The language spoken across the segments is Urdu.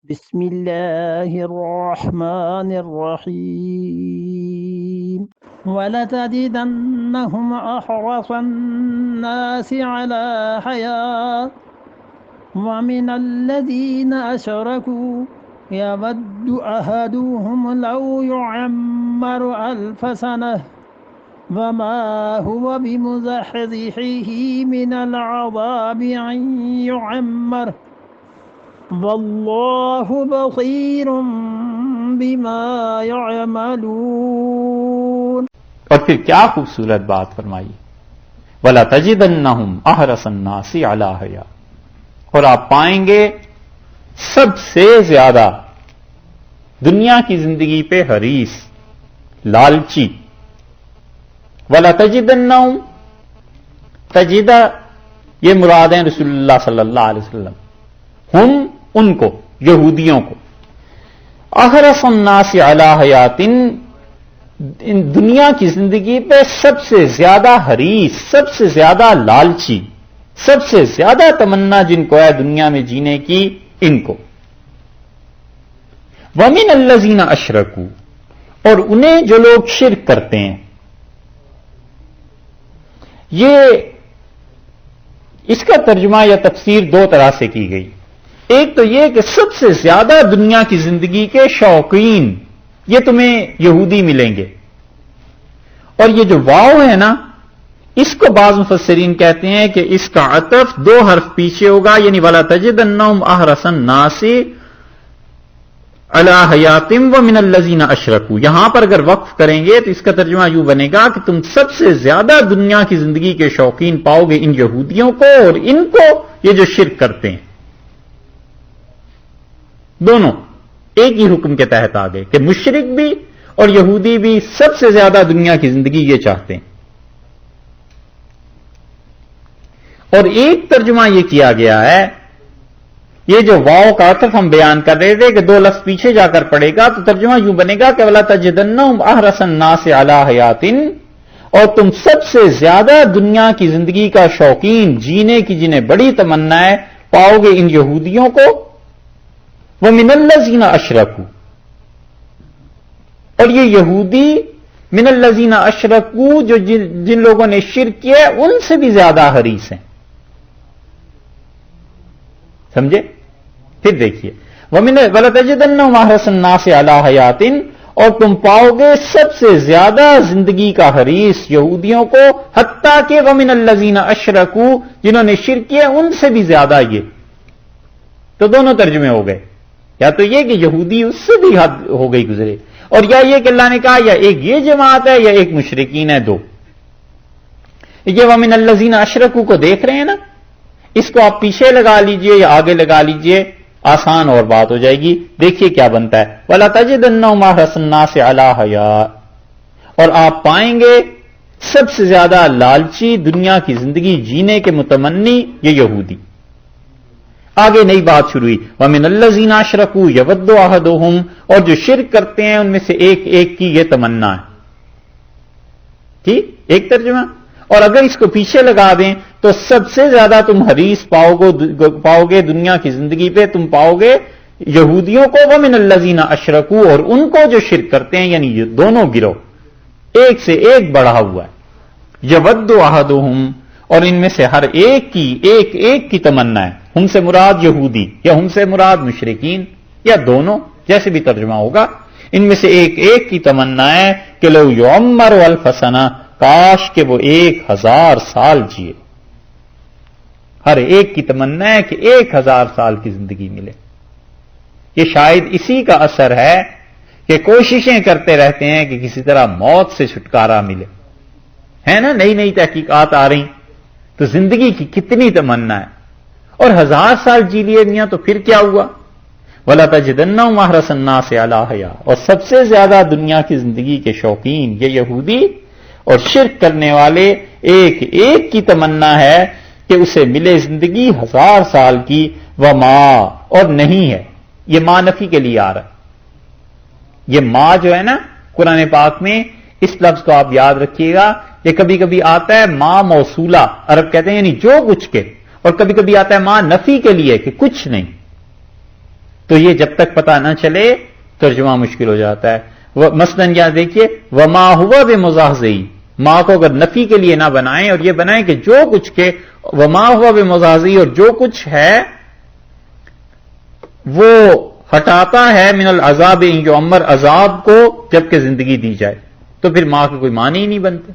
بسم الله الرحمن الرحيم ولتجدنهم أحرص الناس على حياة ومن الذين أشركوا يود أحدهم لو يعمر 1000 سنة وما هو بمزحزحه من العذاب أن يعمر واللہ بصیر بما يعملون۔ اور پھر کیا خوبصورت بات فرمائی، وَلَتَجِدَنَّهُمْ أَحْرَصَ النَّاسِ عَلَىٰ حَيَاةٍ، اور آپ پائیں گے سب سے زیادہ دنیا کی زندگی پہ حریص، لالچی۔ وَلَتَجِدَنَّهُمْ، تجدہ یہ مراد ہیں رسول اللہ صلی اللہ علیہ وسلم، ہم ان کو، یہودیوں کو، احرص الناس علی حیات، دنیا کی زندگی پہ سب سے زیادہ حریص، سب سے زیادہ لالچی، سب سے زیادہ تمنا جن کو ہے دنیا میں جینے کی، ان کو۔ وَمِنَ الَّذِينَ أَشْرَكُوا، اور انہیں جو لوگ شرک کرتے ہیں۔ یہ اس کا ترجمہ یا تفسیر دو طرح سے کی گئی۔ ایک تو یہ کہ سب سے زیادہ دنیا کی زندگی کے شوقین یہ تمہیں یہودی ملیں گے، اور یہ جو واو ہے نا، اس کو بعض مفسرین کہتے ہیں کہ اس کا عطف دو حرف پیچھے ہوگا، یعنی وَلَتَجِدَنَّهُمْ أَحْرَصَ النَّاسِ عَلَىٰ حَيَاتٍ وَمِنَ الَّذِينَ أَشْرَكُوا۔ یہاں پر اگر وقف کریں گے تو اس کا ترجمہ یوں بنے گا کہ تم سب سے زیادہ دنیا کی زندگی کے شوقین پاؤ گے ان یہودیوں کو اور ان کو یہ جو شرک کرتے ہیں۔ دونوں ایک ہی حکم کے تحت آ گئے کہ مشرک بھی اور یہودی بھی سب سے زیادہ دنیا کی زندگی یہ چاہتے ہیں۔ اور ایک ترجمہ یہ کیا گیا ہے، یہ جو واو کا عطف ہم بیان کر رہے تھے کہ دو لفظ پیچھے جا کر پڑے گا تو ترجمہ یوں بنے گا کہ وَلَتَجِدَنَّهُمْ أَحْرَصَ النَّاسِ عَلَىٰ حَيَاتٍ، اور تم سب سے زیادہ دنیا کی زندگی کا شوقین، جینے کی جنہیں بڑی تمنا ہے، پاؤ گے ان یہودیوں کو۔ وَمِنَ الَّذِينَ أَشْرَكُوا، اور یہ یہودی من الذین اشرکوا، جو جن لوگوں نے شرک کیا ہے ان سے بھی زیادہ حریص ہیں۔ سمجھے؟ پھر دیکھیے وَلَتَجِدَنَّهُمْ أَحْرَصَ النَّاسِ عَلَىٰ حَيَاتٍ، اور تم پاؤ گے سب سے زیادہ زندگی کا حریص یہودیوں کو، حتیٰ کہ وَمِنَ الَّذِينَ أَشْرَكُوا، جنہوں نے شرک کیا ان سے بھی زیادہ یہ۔ تو دونوں ترجمے ہو گئے، یا تو یہ کہ یہودی اس سے بھی حد ہو گئی گزرے، اور یا یہ کہ اللہ نے کہا یا ایک یہ جماعت ہے یا ایک مشرکین ہے، دو۔ یہ وَمِنَ الَّذِينَ أَشْرَكُوا کو دیکھ رہے ہیں نا، اس کو آپ پیچھے لگا لیجئے یا آگے لگا لیجئے، آسان اور بات ہو جائے گی۔ دیکھیے کیا بنتا ہے، وَلَتَجِدَنَّهُمْ أَحْرَصَ النَّاسِ عَلَىٰ حَيَاءٍ، اور آپ پائیں گے سب سے زیادہ لالچی، دنیا کی زندگی جینے کے متمنی یہ یہودی۔ آگے نئی بات شروع ہوئی، وَمِنَ الَّذِينَ أَشْرَكُوا يَوَدُّ أَحَدُهُمْ، اور جو شرک کرتے ہیں ان میں سے ایک ایک کی یہ تمنا ہے۔ ٹھیک، ایک ترجمہ۔ اور اگر اس کو پیچھے لگا دیں تو سب سے زیادہ تم حریص پاؤ گے دنیا کی زندگی پہ، تم پاؤ گے یہودیوں کو، وَمِنَ الَّذِينَ أَشْرَكُوا، اور ان کو جو شرک کرتے ہیں، یعنی یہ دونوں گروہ ایک سے ایک بڑھا ہوا ہے۔ يَوَدُّ أَحَدُهُمْ، اور ان میں سے ہر ایک کی تمنا ہے، ہم سے مراد یہودی یا ہم سے مراد مشرکین یا دونوں، جیسے بھی ترجمہ ہوگا، ان میں سے ایک کی تمنا ہے کہ لو یعمر 1000 سنہ، کاش کہ وہ 1000 سال جیے۔ ہر ایک کی تمنا ہے کہ 1000 سال کی زندگی ملے۔ یہ شاید اسی کا اثر ہے کہ کوششیں کرتے رہتے ہیں کہ کسی طرح موت سے چھٹکارا ملے، ہے نا؟ نئی نئی تحقیقات آ رہی تو زندگی کی کتنی تمنا ہے، اور 1000 سال جی لیے میاں تو پھر کیا ہوا؟ وَلَتَجِدَنَّهُمْ أَحْرَصَ النَّاسِ عَلَىٰ حَيَاءٍ، اور سب سے زیادہ دنیا کی زندگی کے شوقین یہ یہودی، اور شرک کرنے والے ایک کی تمنا ہے کہ اسے ملے زندگی 1000 سال کی، وما، اور نہیں ہے، یہ ماں نفی کے لیے آ رہا ہے۔ یہ ماں جو ہے نا قرآن پاک میں، اس لفظ کو آپ یاد رکھیے گا، یہ کبھی کبھی آتا ہے ماں موصولہ، عرب کہتے ہیں یعنی جو کچھ کے، اور کبھی کبھی آتا ہے ماں نفی کے لیے کہ کچھ نہیں۔ تو یہ جب تک پتہ نہ چلے ترجمہ مشکل ہو جاتا ہے. مثلاً یہاں دیکھیے وما ہوا بمزحزحی، ماں کو اگر نفی کے لیے نہ بنائیں اور یہ بنائیں کہ جو کچھ کے وما ہوا بمزحزحی، اور جو کچھ ہے وہ ہٹاتا ہے من العذاب ان یعمر، عذاب کو جبکہ زندگی دی جائے، تو پھر ماں کے کوئی معنی ہی نہیں بنتے.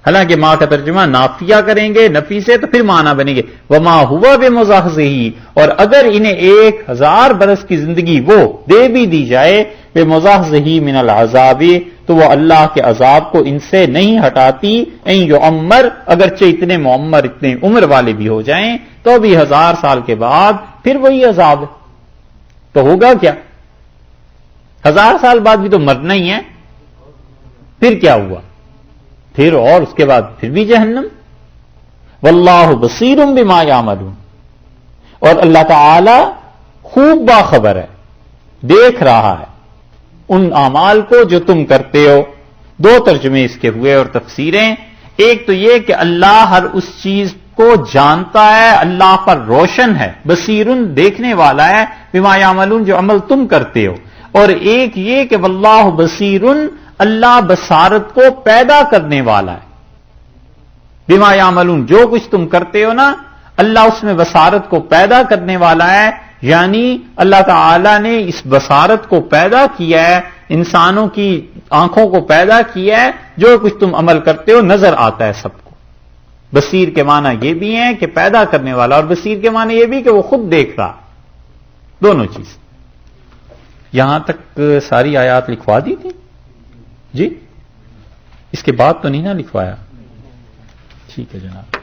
حالانکہ ماں کا ترجمہ نافیہ کریں گے نفی سے تو پھر معنی بنے گے وما ہوا بمزحزحی، اور اگر انہیں 1000 برس کی زندگی وہ دے بھی دی جائے بمزحزحی من العذاب، تو وہ اللہ کے عذاب کو ان سے نہیں ہٹاتی. ان یعمر، اگرچہ اتنے معمر اتنے عمر والے بھی ہو جائیں تو بھی 1000 سال کے بعد پھر وہی عذاب ہے. تو ہوگا کیا؟ 1000 سال بعد بھی تو مرنا ہی ہے. پھر کیا ہوا؟ پھر اور اس کے بعد پھر بھی جہنم. واللہ بصیر بما یعملون، اور اللہ تعالی خوب باخبر ہے، دیکھ رہا ہے ان اعمال کو جو تم کرتے ہو. 2 ترجمے اس کے ہوئے اور تفسیریں. ایک تو یہ کہ اللہ ہر اس چیز کو جانتا ہے، اللہ پر روشن ہے، بصیرن دیکھنے والا ہے، بما یعملون جو عمل تم کرتے ہو. اور ایک یہ کہ واللہ بصیرن، اللہ بصارت کو پیدا کرنے والا ہے. بما یعملون جو کچھ تم کرتے ہو نا، اللہ اس میں بصارت کو پیدا کرنے والا ہے. یعنی اللہ تعالی نے اس بصارت کو پیدا کیا ہے، انسانوں کی آنکھوں کو پیدا کیا ہے، جو کچھ تم عمل کرتے ہو نظر آتا ہے سب کو. بصیر کے معنی یہ بھی ہیں کہ پیدا کرنے والا، اور بصیر کے معنی یہ بھی کہ وہ خود دیکھ رہا. دونوں چیز. یہاں تک ساری آیات لکھوا دی تھی جی؟ اس کے بعد تو نہیں نا لکھوایا؟ ٹھیک ہے جناب.